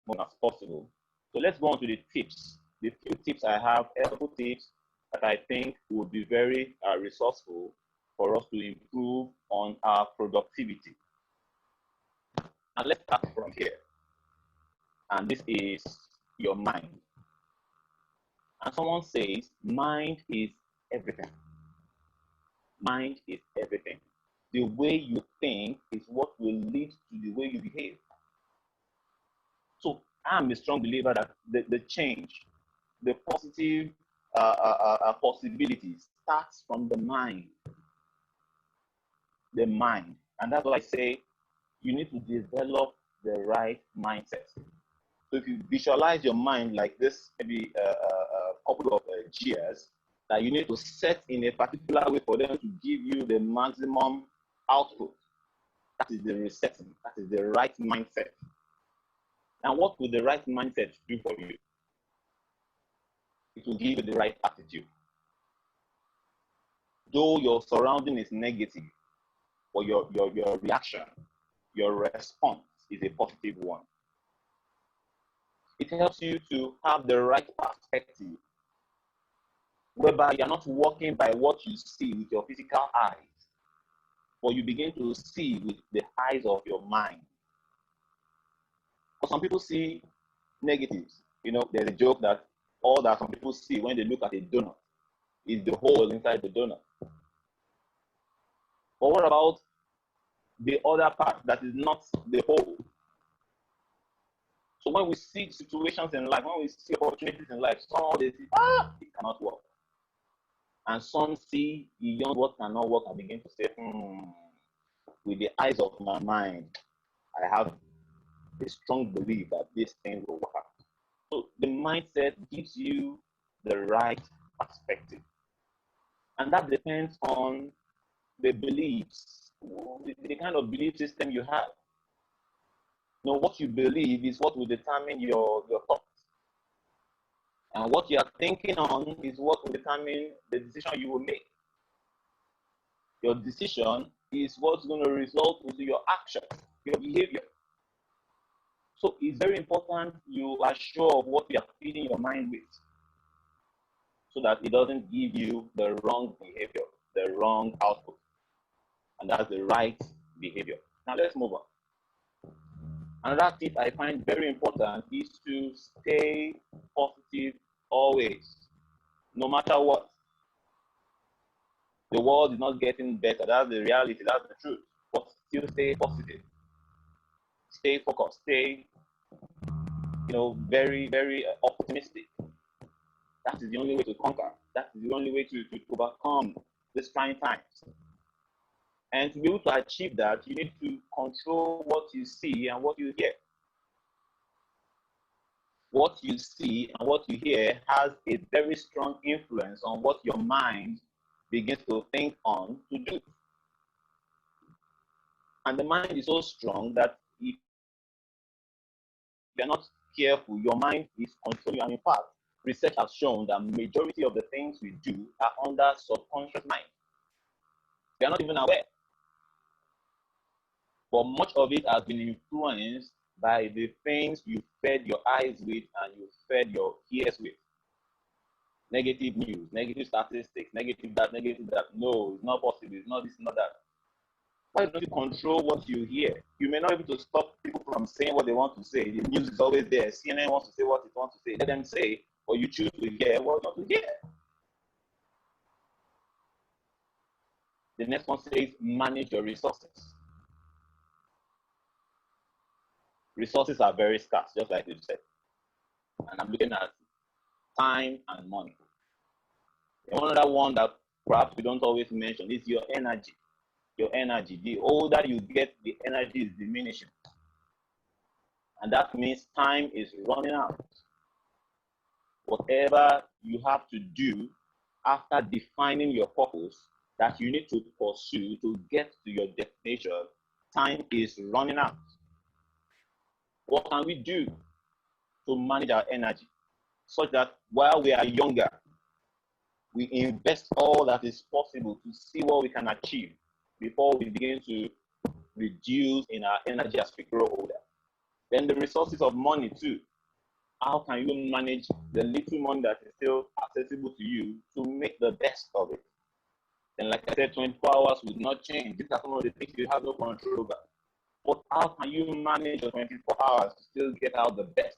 maximum as possible. So let's go on to the tips. The few tips I have, helpful tips that I think would be very resourceful for us to improve on our productivity. And let's start from here. And this is your mind. And someone says, mind is everything. Mind is everything. The way you think is what will lead to the way you behave. So I'm a strong believer that the change, the positive possibilities starts from the mind. The mind. And that's why I say you need to develop the right mindset. So if you visualize your mind like this, maybe a couple of gears that you need to set in a particular way for them to give you the maximum output. That is the resetting. That is the right mindset. And what will the right mindset do for you? It will give you the right attitude. Though your surrounding is negative, or your reaction, your response is a positive one. It helps you to have the right perspective, whereby you're not walking by what you see with your physical eyes, but you begin to see with the eyes of your mind. But some people see negatives. You know, there's a joke that all that some people see when they look at a donut is the hole inside the donut. But what about the other part that is not the hole? So when we see situations in life, when we see opportunities in life, some they see, it cannot work. And some see beyond what cannot work and begin to say, with the eyes of my mind, I have a strong belief that this thing will work out. So the mindset gives you the right perspective. And that depends on the beliefs, the kind of belief system you have. You know, what you believe is what will determine your thoughts. And what you are thinking on is what will determine the decision you will make. Your decision is what's going to result into your action, your behavior. So it's very important you are sure of what you are feeding your mind with, so that it doesn't give you the wrong behavior, the wrong output. And that's the right behavior. Now let's move on. Another tip I find very important is to stay positive always, no matter what. The world is not getting better. That's the reality. That's the truth. But still stay positive. Stay focused. Stay, very, very optimistic. That is the only way to conquer. That is the only way to overcome these trying times. And to be able to achieve that, you need to control what you see and what you hear. What you see and what you hear has a very strong influence on what your mind begins to think on to do. And the mind is so strong that if you're not careful, your mind is controlling you. And in fact, research has shown that majority of the things we do are under subconscious mind. We are not even aware. But much of it has been influenced by the things you fed your eyes with and you fed your ears with. Negative news, negative statistics, negative that. No, it's not possible. It's not this, not that. Why don't you control what you hear? You may not be able to stop people from saying what they want to say. The news is always there. CNN wants to say what it wants to say. Let them say, or you choose to hear what you want to hear. The next one says, manage your resources. Resources are very scarce, just like you said. And I'm looking at time and money. Another one that perhaps we don't always mention is your energy. Your energy. The older you get, the energy is diminishing. And that means time is running out. Whatever you have to do after defining your purpose that you need to pursue to get to your destination, time is running out. What can we do to manage our energy such that while we are younger, we invest all that is possible to see what we can achieve before we begin to reduce in our energy as we grow older? Then the resources of money too. How can you manage the little money that is still accessible to you to make the best of it? And like I said, 24 hours would not change. These are some of the things you have no control over. But how can you manage your 24 hours to still get out the best?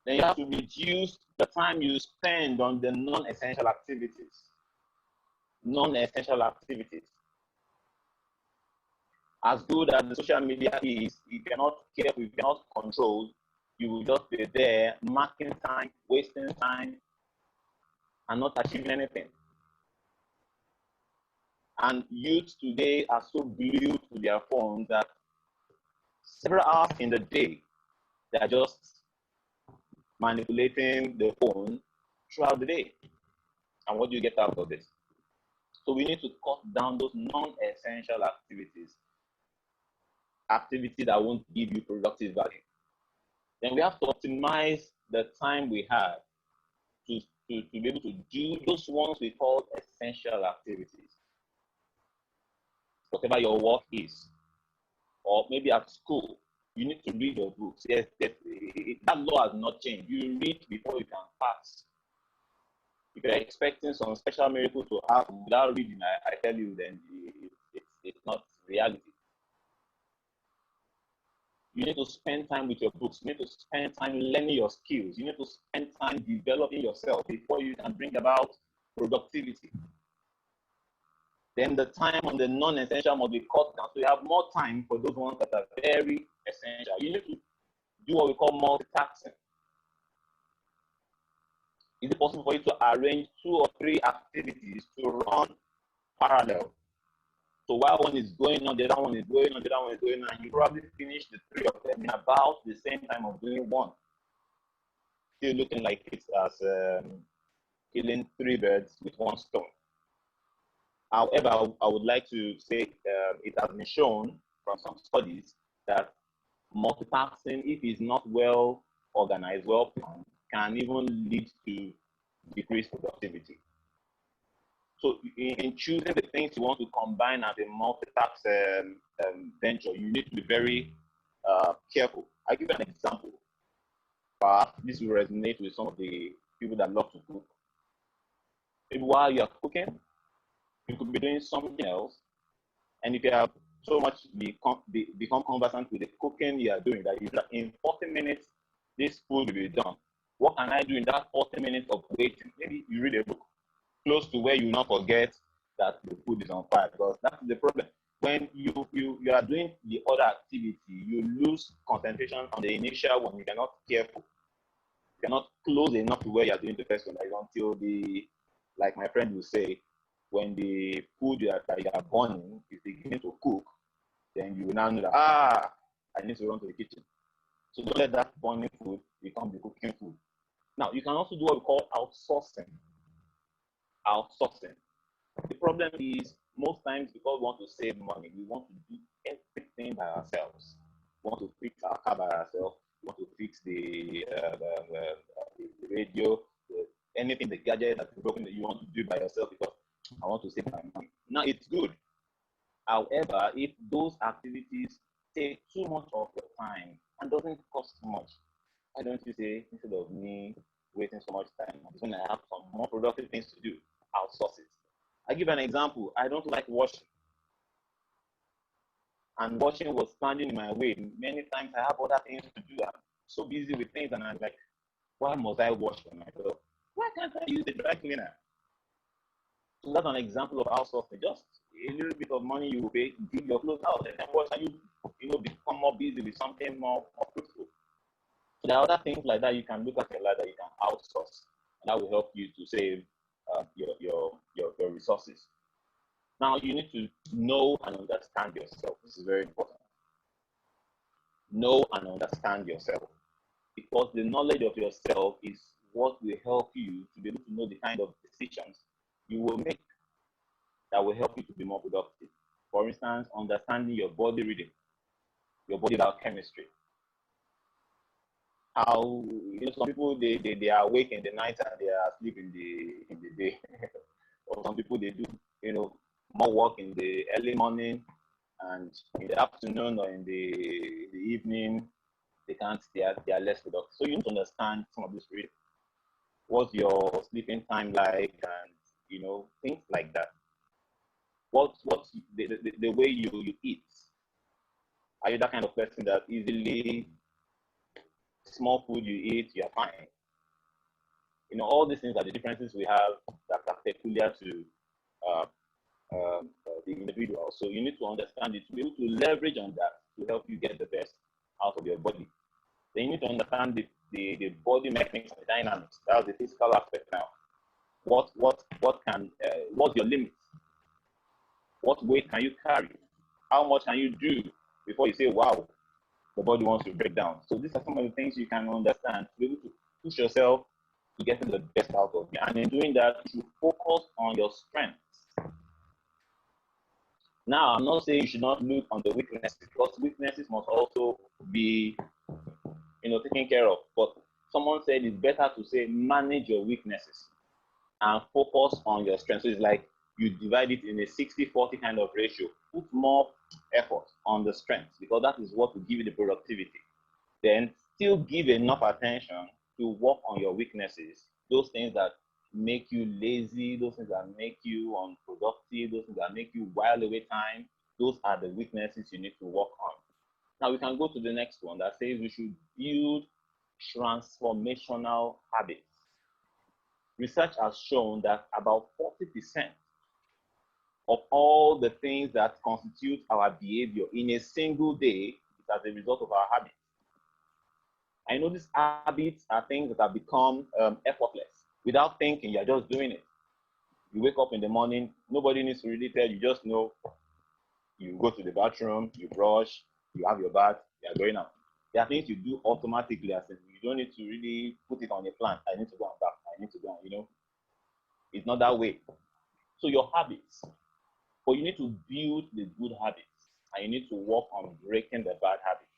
Then you have to reduce the time you spend on the non-essential activities. Non-essential activities. As good as the social media is, if you're not careful, if you're not controlled, you will just be there marking time, wasting time, and not achieving anything. And youth today are so glued to their phones that several hours in the day, they are just manipulating the phone throughout the day. And what do you get out of this? So we need to cut down those non-essential activities that won't give you productive value. Then we have to optimize the time we have to be able to do those ones we call essential activities. Whatever your work is, or maybe at school, you need to read your books. Yes, that law has not changed. You read before you can pass. If you're expecting some special miracle to happen without reading, I tell you, then it's not reality. You need to spend time with your books. You need to spend time learning your skills. You need to spend time developing yourself before you can bring about productivity. Then the time on the non-essential must be cut down. So you have more time for those ones that are very essential. You need to do what we call multitasking. Is it possible for you to arrange 2 or 3 activities to run parallel? So while one is going on, the other one is going on, the other one is going on, and you probably finish the 3 of them in about the same time of doing one. Still looking like it's as killing 3 birds with 1 stone. However, I would like to say it has been shown from some studies that multitasking, if it's not well organized, well planned, can even lead to decreased productivity. So in choosing the things you want to combine as a multitask venture, you need to be very careful. I'll give you an example. Perhaps this will resonate with some of the people that love to cook. Maybe while you're cooking, you could be doing something else. And if you have so much become conversant with the cooking you are doing, that in 40 minutes, this food will be done. What can I do in that 40 minutes of waiting? Maybe you read a book close to where you will not forget that the food is on fire, because that's the problem. When you are doing the other activity, you lose concentration on the initial one. You cannot be careful. You cannot close enough to where you are doing the first one. Until like my friend will say, when the food that you are burning is beginning to cook, then you will now know that, I need to run to the kitchen. So don't let that burning food become the cooking food. Now, you can also do what we call outsourcing. Outsourcing. The problem is, most times, because we want to save money, we want to do everything by ourselves. We want to fix our car by ourselves. We want to fix the radio, anything, the gadget that's broken, that you want to do by yourself because I want to save my money. Now, it's good. However, if those activities take too much of your time and doesn't cost too much, why don't you say, instead of me wasting so much time, I'm going to have some more productive things to do, outsource it. I give an example. I don't like washing. And washing was standing in my way. Many times I have other things to do. I'm so busy with things, and I'm like, why must I wash for myself? Why can't I use the dry cleaner? So that's an example of outsourcing. Just a little bit of money you will pay, dig your clothes out, and then wash, and you become more busy with something more fruitful. So there are other things like that you can look at your life that you can outsource, and that will help you to save your resources. Now you need to know and understand yourself. This is very important. Know and understand yourself, because the knowledge of yourself is what will help you to be able to know the kind of decisions you will make that will help you to be more productive. For instance, understanding your body rhythm, your body biochemistry. How some people they are awake in the night and they are asleep in the day. Or some people they do more work in the early morning and in the afternoon or in the evening, they are less productive. So you need to understand some of this reading. What's your sleeping time like, and things like that. What's the way you eat? Are you that kind of person that easily small food you eat, you're fine? All these things are the differences we have that are peculiar to uh, the individual. So you need to understand it to be able to leverage on that to help you get the best out of your body. Then you need to understand the body mechanics and the dynamics. That's the physical aspect now. What's your limit? What weight can you carry? How much can you do before you say, wow, the body wants to break down? So these are some of the things you can understand to be able to push yourself to get the best out of you. And in doing that, you focus on your strengths. Now, I'm not saying you should not look on the weaknesses, because weaknesses must also be, taken care of. But someone said it's better to say manage your weaknesses and focus on your strengths. So it's like you divide it in a 60-40 kind of ratio. Put more effort on the strengths, because that is what will give you the productivity. Then still give enough attention to work on your weaknesses, those things that make you lazy, those things that make you unproductive, those things that make you while away time. Those are the weaknesses you need to work on. Now we can go to the next one that says we should build transformational habits. Research has shown that about 40% of all the things that constitute our behavior in a single day is as a result of our habits. I know these habits are things that have become effortless. Without thinking, you're just doing it. You wake up in the morning, nobody needs to really tell you, just know. You go to the bathroom, you brush, you have your bath, you're going out. There are things you do automatically, as in you don't need to really put it on a plan. I need to go and bath, I need to go and, it's not that way. So your habits, but you need to build the good habits, and you need to work on breaking the bad habits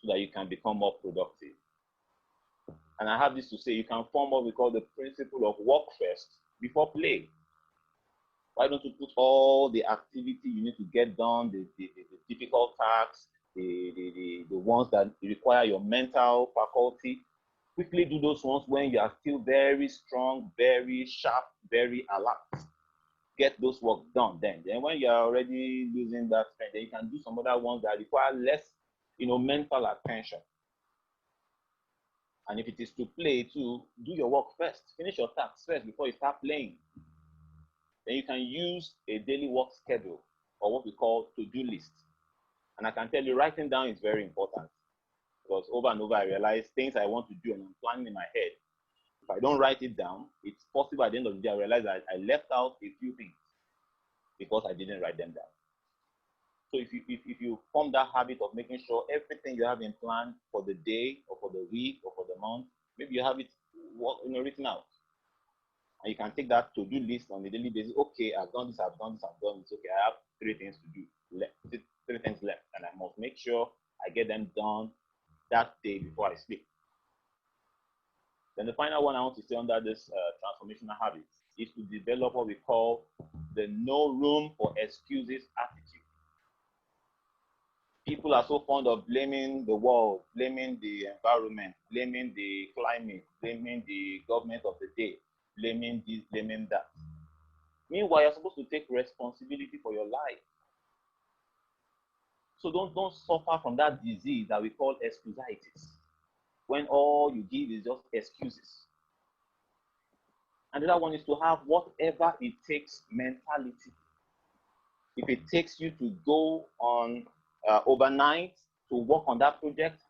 so that you can become more productive. And I have this to say, you can form what we call the principle of work first before play. Why don't you put all the activity you need to get done, the difficult tasks, the ones that require your mental faculty, quickly do those ones when you are still very strong, very sharp, very alert. Get those work done then. Then when you are already losing that strength, then you can do some other ones that require less, mental attention. And if it is to play too, do your work first. Finish your tasks first before you start playing. Then you can use a daily work schedule, or what we call to-do list. And I can tell you, writing down is very important, because over and over I realize things I want to do and I'm planning in my head. If I don't write it down, it's possible at the end of the day I realize that I left out a few things because I didn't write them down. So if you form that habit of making sure everything you have in plan for the day or for the week or for the month, maybe you have it written out. And you can take that to-do list on a daily basis. Okay, I've done this, I've done this, I've done this. Okay, I have 3 things to do left, 3 things left, and I must make sure I get them done that day before I sleep. Then the final one I want to say under this transformational habits is to develop what we call the no room for excuses attitude. People are so fond of blaming the world, blaming the environment, blaming the climate, blaming the government of the day, blaming this, blaming that. Meanwhile, you're supposed to take responsibility for your life. So don't suffer from that disease that we call excusitis, when all you give is just excuses. And the other one is to have whatever it takes mentality. If it takes you to go on overnight to work on that project,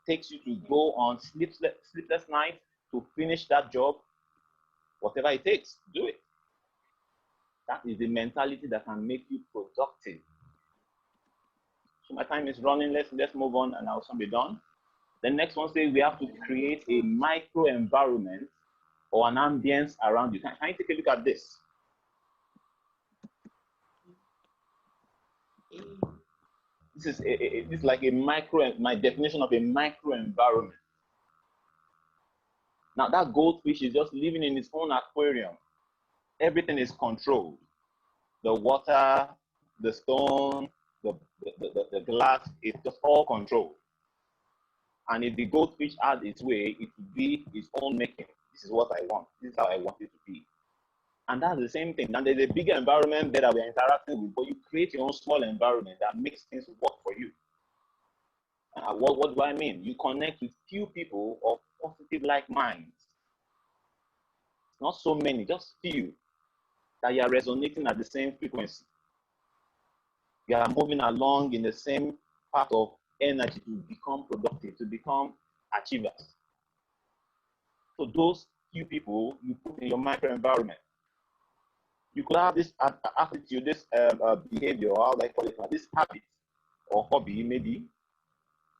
takes you to go on sleepless night to finish that job, whatever it takes, do it. That is the mentality that can make you productive. So my time is running. Let's move on, and I'll soon be done. The next one says we have to create a micro environment or an ambience around you. Can you take a look at this? This is like a my definition of a micro environment. Now that goldfish is just living in its own aquarium. Everything is controlled. The water, the stone, the glass is just all control. And if the goldfish had its way, it would be its own making. This is what I want. This is how I want it to be. And that's the same thing. And there's a bigger environment there that we're interacting with, but you create your own small environment that makes things work for you. What do I mean? You connect with few people of positive like minds. Not so many, just few, that you are resonating at the same frequency. You are moving along in the same path of energy to become productive, to become achievers. So those few people you put in your microenvironment. You could have this attitude, this behavior, how do I call it, this habit or hobby maybe,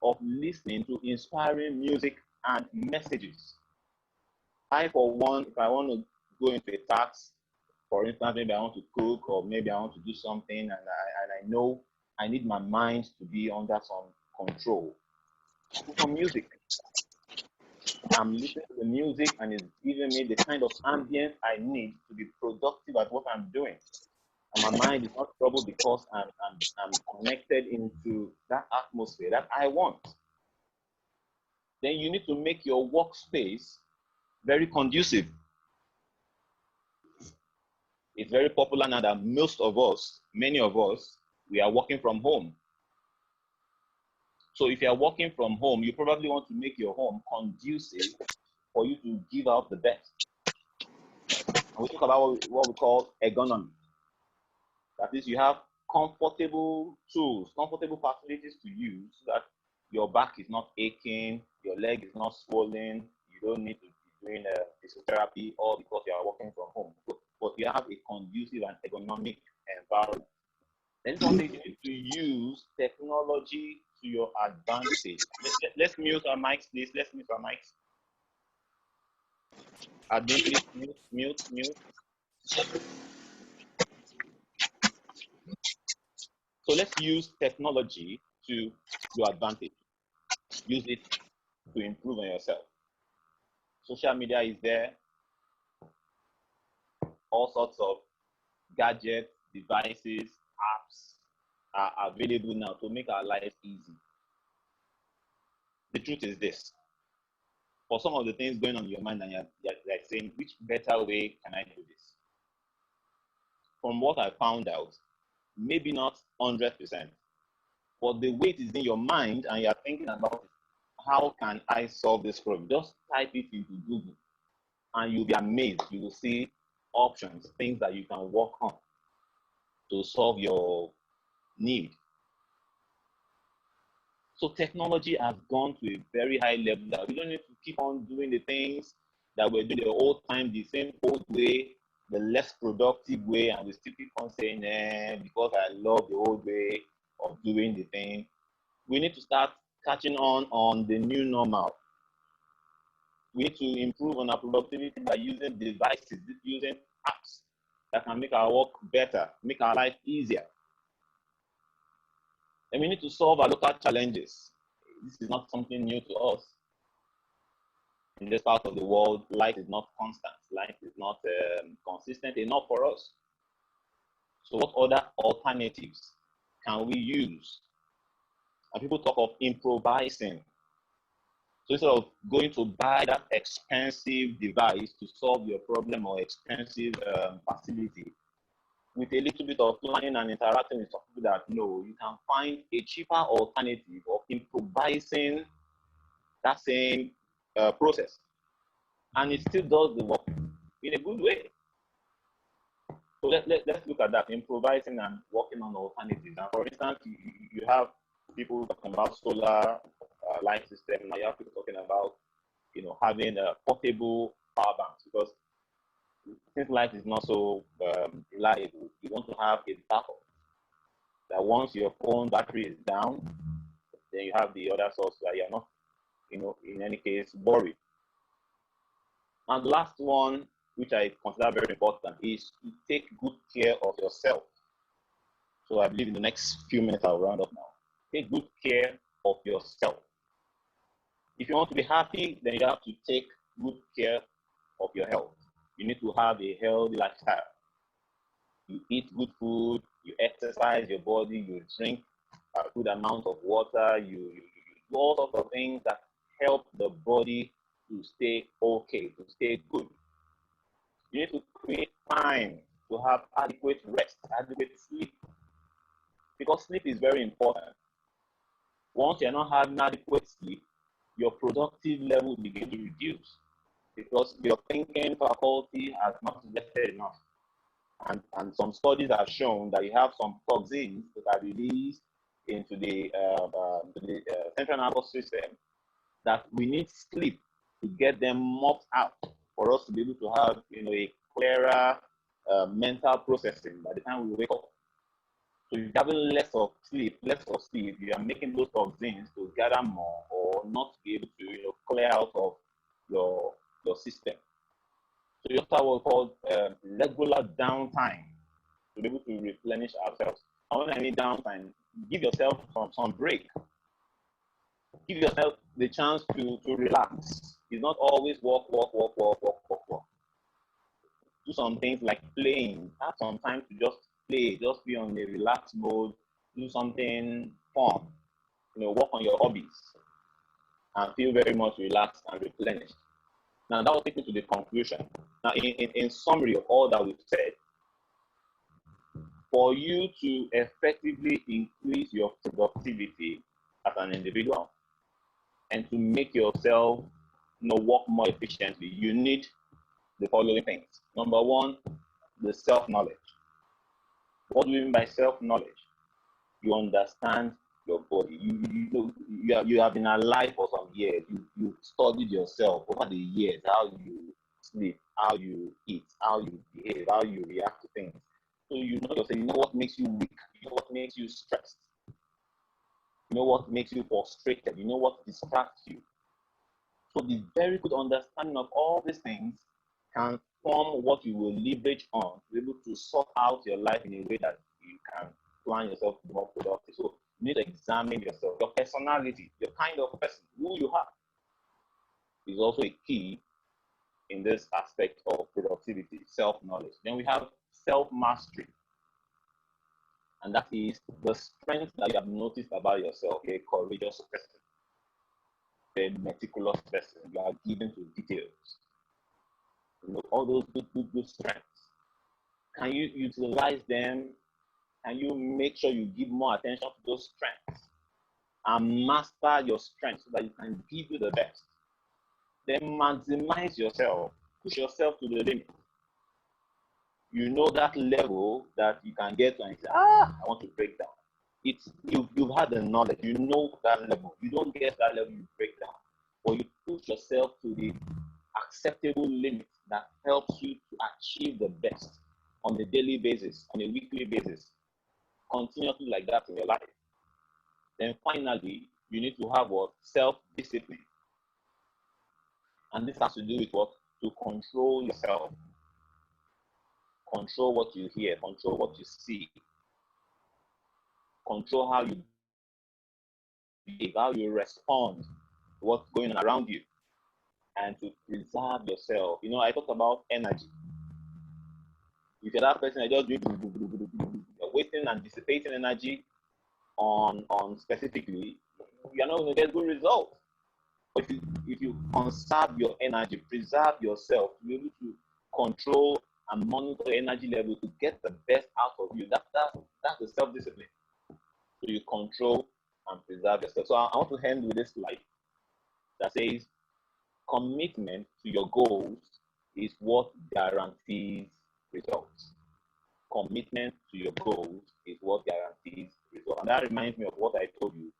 of listening to inspiring music and messages. I, for one, if I want to go into a task, for instance, maybe I want to cook or maybe I want to do something and I know I need my mind to be under some control. Put on music. I'm listening to the music and it's giving me the kind of ambience I need to be productive at what I'm doing. And my mind is not troubled because I'm connected into that atmosphere that I want. Then you need to make your workspace very conducive. It's very popular now that many of us, we are working from home. So if you are working from home, you probably want to make your home conducive for you to give out the best. And we talk about what we call ergonomy. That is, you have comfortable tools, comfortable facilities to use so that your back is not aching, your leg is not swollen, you don't need to be doing physiotherapy all because you are working from home. But you have a conducive and ergonomic environment. Then something you need to use technology to your advantage. Let's mute our mics, please. Let's mute our mics. Admin, please mute. So let's use technology to your advantage. Use it to improve on yourself. Social media is there. All sorts of gadgets, devices, apps are available now to make our life easy. The truth is this. For some of the things going on in your mind and you're saying, which better way can I do this? From what I found out, maybe not 100%, but the way it is in your mind and you're thinking about it, how can I solve this problem? Just type it into Google and you'll be amazed. You will see options, things that you can work on to solve your need. So technology has gone to a very high level that we don't need to keep on doing the things that we're doing the old time, the same old way, the less productive way, and we still keep on saying, because I love the old way of doing the thing. We need to start catching on the new normal. We need to improve on our productivity by using devices, using apps that can make our work better, make our life easier. And we need to solve our local challenges. This is not something new to us. In this part of the world, life is not constant. Life is not consistent enough for us. So what other alternatives can we use? And people talk of improvising. So instead of going to buy that expensive device to solve your problem or expensive facility, with a little bit of planning and interacting with some people that know, you can find a cheaper alternative of improvising that same process. And it still does the work in a good way. So let's look at that, improvising and working on alternatives. And for instance, you have people talking about solar light system. Now you have people talking about, having a portable power banks, because since light is not so reliable, you want to have a backup. That once your phone battery is down, then you have the other source that you're not, in any case, worried. And the last one, which I consider very important, is to take good care of yourself. So I believe in the next few minutes I'll round up now. Take good care of yourself. If you want to be happy, then you have to take good care of your health. You need to have a healthy lifestyle. You eat good food, you exercise your body, you drink a good amount of water, you do all sorts of things that help the body to stay okay, to stay good. You need to create time to have adequate rest, adequate sleep, because sleep is very important. Once you're not having adequate sleep, your productive level begins to reduce because your thinking faculty has not rested enough. And some studies have shown that you have some toxins that are released into the central nervous system that we need sleep to get them mopped out for us to be able to have a clearer mental processing by the time we wake up. So if you're having less of sleep, you are making those toxins to gather more or not be able to clear out of your system. So you have to have what's called regular downtime to be able to replenish ourselves. And when I mean downtime, give yourself some break. Give yourself the chance to relax. It's not always work. Do some things like playing. Have some time to just play, just be on a relaxed mode, do something fun, work on your hobbies and feel very much relaxed and replenished. Now that will take me to the conclusion. Now in summary of all that we've said, for you to effectively increase your productivity as an individual and to make yourself work more efficiently, you need the following things. Number one, the self-knowledge. What do we mean by self-knowledge? You understand your body. You have been alive for some years. You studied yourself over the years, how you sleep, how you eat, how you behave, how you react to things. So you know yourself. You know what makes you weak. You know what makes you stressed. You know what makes you frustrated. You know what distracts you. So the very good understanding of all these things can form what you will leverage on to be able to sort out your life in a way that you can plan yourself to be more productive. So you need to examine yourself, your personality, your kind of person, who you are, is also a key in this aspect of productivity, self-knowledge. Then we have self-mastery. And that is the strength that you have noticed about yourself. You're a courageous person, a meticulous person. You are given to details. All those good strengths. Can you utilize them? Can you make sure you give more attention to those strengths and master your strengths so that you can give you the best? Then maximize yourself. Push yourself to the limit. You know that level that you can get to and say, I want to break down. You've had the knowledge. You know that level. You don't get that level, you break down. Or you push yourself to the acceptable limit that helps you to achieve the best on a daily basis, on a weekly basis, continuously like that in your life. Then finally, you need to have what? Self-discipline. And this has to do with what? To control yourself. Control what you hear, control what you see, control how you behave, how you respond to what's going on around you, and to preserve yourself. I talked about energy. If you're that person that just you're wasting and dissipating energy on specifically, you're not going to get good results. But if you conserve your energy, preserve yourself, to be able to control and monitor the energy level to get the best out of you, that's the self-discipline. So you control and preserve yourself. So I want to end with this slide that says, commitment to your goals is what guarantees results. Commitment to your goals is what guarantees results. And that reminds me of what I told you,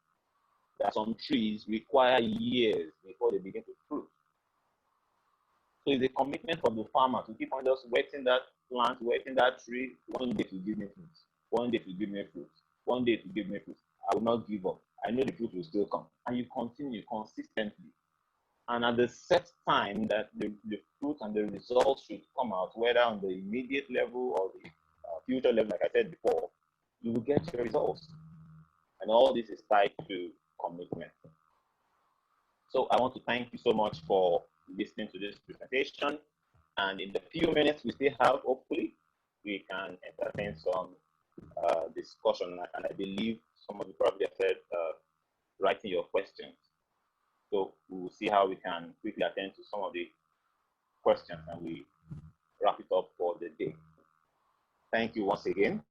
that some trees require years before they begin to fruit. So it's a commitment from the farmer to keep on just wetting that plant, wetting that tree. One day to give me fruit. One day to give me fruit. One day to give me fruit. I will not give up. I know the fruit will still come. And you continue consistently. And at the set time that the fruit and the results should come out, whether on the immediate level or the future level, like I said before, you will get your results. And all this is tied to commitment. So I want to thank you so much for listening to this presentation. And in the few minutes we still have, hopefully, we can entertain some discussion. And I believe some of you probably have said writing your questions. So we'll see how we can quickly attend to some of the questions and we wrap it up for the day. Thank you once again.